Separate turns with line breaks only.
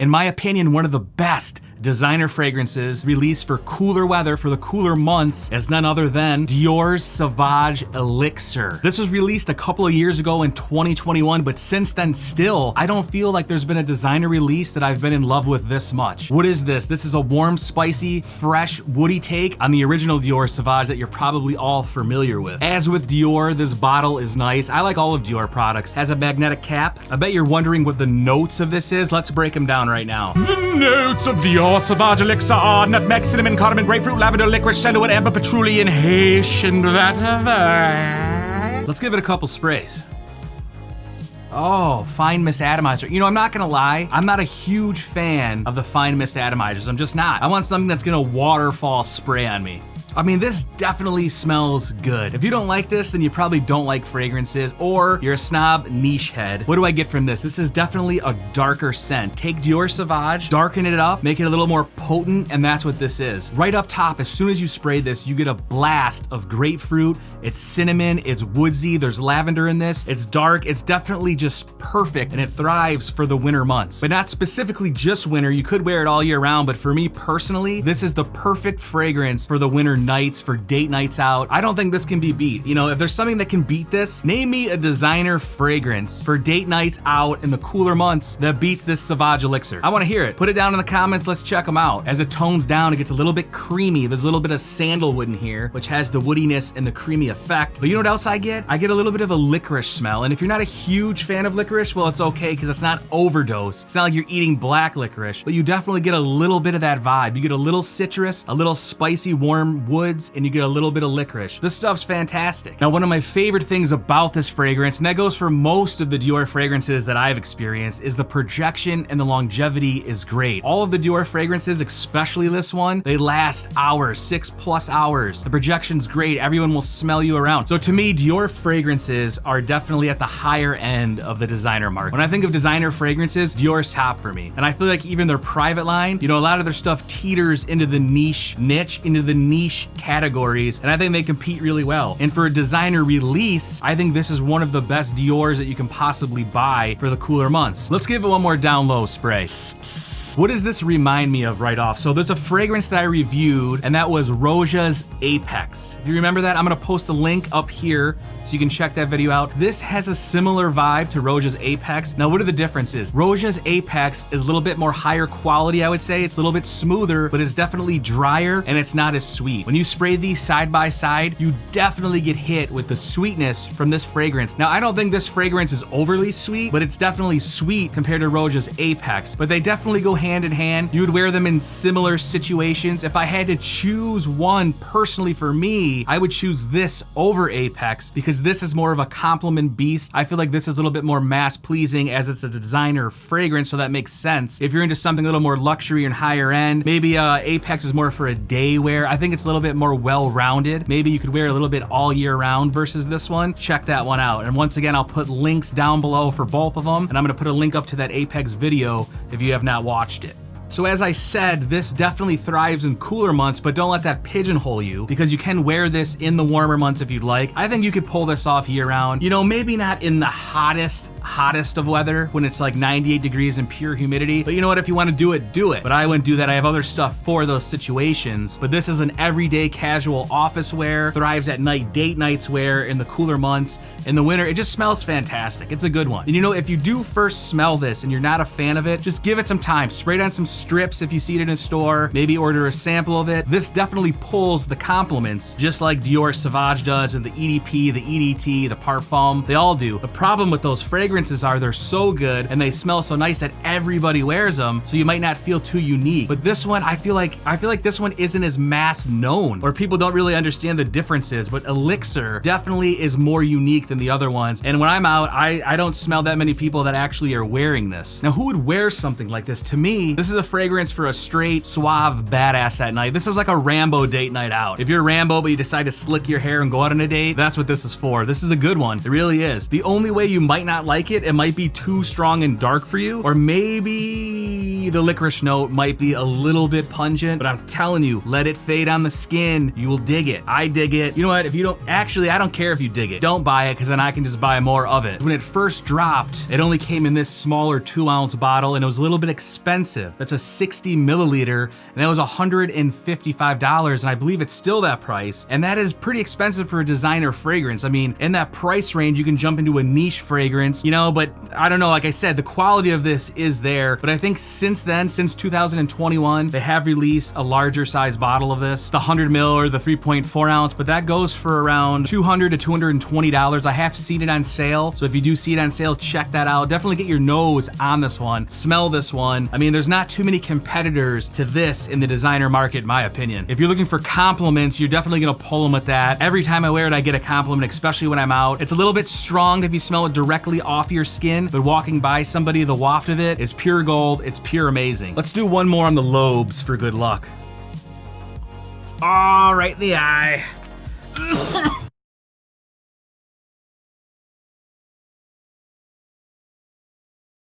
In my opinion, one of the best designer fragrances released for cooler weather, for the cooler months, is none other than Dior's Sauvage Elixir. This was released a couple of years ago in 2021, but since then still, I don't feel like there's been a designer release that I've been in love with this much. What is this? This is a warm, spicy, fresh, woody take on the original Dior Sauvage that you're probably all familiar with. As with Dior, this bottle is nice. I like all of Dior products. Has a magnetic cap. I bet you're wondering what the notes of this is. Let's break them down right now.
The notes of Dior Sauvage Elixir are nutmeg, cinnamon, cardamom, grapefruit, lavender, licorice, sandalwood, amber, patchouli, and Haitian vetiver.
Let's give it a couple sprays. Oh, fine mist atomizer. You know, I'm not gonna lie, I'm not a huge fan of the fine mist atomizers. I'm just not. I want something that's gonna waterfall spray on me. I mean, this definitely smells good. If you don't like this, then you probably don't like fragrances, or you're a snob niche head. What do I get from this? This is definitely a darker scent. Take Dior Sauvage, darken it up, make it a little more potent, and that's what this is. Right up top, as soon as you spray this, you get a blast of grapefruit. It's cinnamon, it's woodsy, there's lavender in this. It's dark, it's definitely just perfect, and it thrives for the winter months. But not specifically just winter, you could wear it all year round, but for me personally, this is the perfect fragrance for the winter nights, for date nights out. I don't think this can be beat. You know, if there's something that can beat this, name me a designer fragrance for date nights out in the cooler months that beats this Sauvage Elixir. I want to hear it. Put it down in the comments. Let's check them out. As it tones down, it gets a little bit creamy. There's a little bit of sandalwood in here, which has the woodiness and the creamy effect. But you know what else I get? I get a little bit of a licorice smell. And if you're not a huge fan of licorice, well, it's okay because it's not overdose. It's not like you're eating black licorice, but you definitely get a little bit of that vibe. You get a little citrus, a little spicy, warm woods, and you get a little bit of licorice. This stuff's fantastic. Now, one of my favorite things about this fragrance, and that goes for most of the Dior fragrances that I've experienced, is the projection and the longevity is great. All of the Dior fragrances, especially this one, they last hours, 6+ hours. The projection's great. Everyone will smell you around. So to me, Dior fragrances are definitely at the higher end of the designer market. When I think of designer fragrances, Dior's top for me. And I feel like even their private line, you know, a lot of their stuff teeters into the niche categories, and I think they compete really well. And for a designer release, I think this is one of the best Diors that you can possibly buy for the cooler months. Let's give it one more down low spray. What does this remind me of right off? So there's a fragrance that I reviewed, and that was Roja's Apex. If you remember that, I'm gonna post a link up here so you can check that video out. This has a similar vibe to Roja's Apex. Now, what are the differences? Roja's Apex is a little bit more higher quality, I would say. It's a little bit smoother, but it's definitely drier, and it's not as sweet. When you spray these side by side, you definitely get hit with the sweetness from this fragrance. Now, I don't think this fragrance is overly sweet, but it's definitely sweet compared to Roja's Apex. But they definitely go hand in hand. You would wear them in similar situations. If I had to choose one personally for me, I would choose this over Apex because this is more of a compliment beast. I feel like this is a little bit more mass pleasing as it's a designer fragrance, so that makes sense. If you're into something a little more luxury and higher end, maybe Apex is more for a day wear. I think it's a little bit more well-rounded. Maybe you could wear a little bit all year round versus this one. Check that one out. And once again, I'll put links down below for both of them, and I'm gonna put a link up to that Apex video if you have not watched it. So as I said, this definitely thrives in cooler months, but don't let that pigeonhole you because you can wear this in the warmer months if you'd like. I think you could pull this off year round. You know, maybe not in the hottest of weather when it's like 98 degrees and pure humidity, but you know what, if you want to do it, do it. But I wouldn't do that. I have other stuff for those situations, but this is an everyday casual office wear, thrives at night, date nights wear in the cooler months. In the winter, it just smells fantastic. It's a good one. And you know, if you do first smell this and you're not a fan of it, just give it some time. Spray it on some strips if you see it in a store, maybe order a sample of it. This definitely pulls the compliments, just like Dior Sauvage does, and the EDP, the EDT, the Parfum, they all do. The problem with those fragrances are they're so good and they smell so nice that everybody wears them, so you might not feel too unique. But this one, I feel like this one isn't as mass known, or people don't really understand the differences, but Elixir definitely is more unique than the other ones. And when I'm out, I don't smell that many people that actually are wearing this. Now, who would wear something like this? To me, this is a fragrance for a straight, suave badass at night. This is like a Rambo date night out. If you're Rambo, but you decide to slick your hair and go out on a date, that's what this is for. This is a good one. It really is. The only way you might not like it, it might be too strong and dark for you, or maybe maybe the licorice note might be a little bit pungent, but I'm telling you, let it fade on the skin. You will dig it. I dig it. You know what? If you don't, actually, I don't care if you dig it. Don't buy it, because then I can just buy more of it. When it first dropped, it only came in this smaller 2-ounce bottle, and it was a little bit expensive. That's a 60 milliliter, and that was $155, and I believe it's still that price. And that is pretty expensive for a designer fragrance. I mean, in that price range, you can jump into a niche fragrance, you know, but I don't know, like I said, the quality of this is there, but I think since then, since 2021, they have released a larger size bottle of this, the 100 mil or the 3.4 ounce, but that goes for around $200 to $220. I have seen it on sale, so if you do see it on sale, check that out. Definitely get your nose on this one, smell this one. I mean, there's not too many competitors to this in the designer market, in my opinion. If you're looking for compliments, you're definitely gonna pull them with that. Every time I wear it, I get a compliment, especially when I'm out. It's a little bit strong if you smell it directly off your skin, but walking by somebody, the waft of it is pure gold. It's pure amazing. Let's do one more on the lobes for good luck. Oh, right in the eye.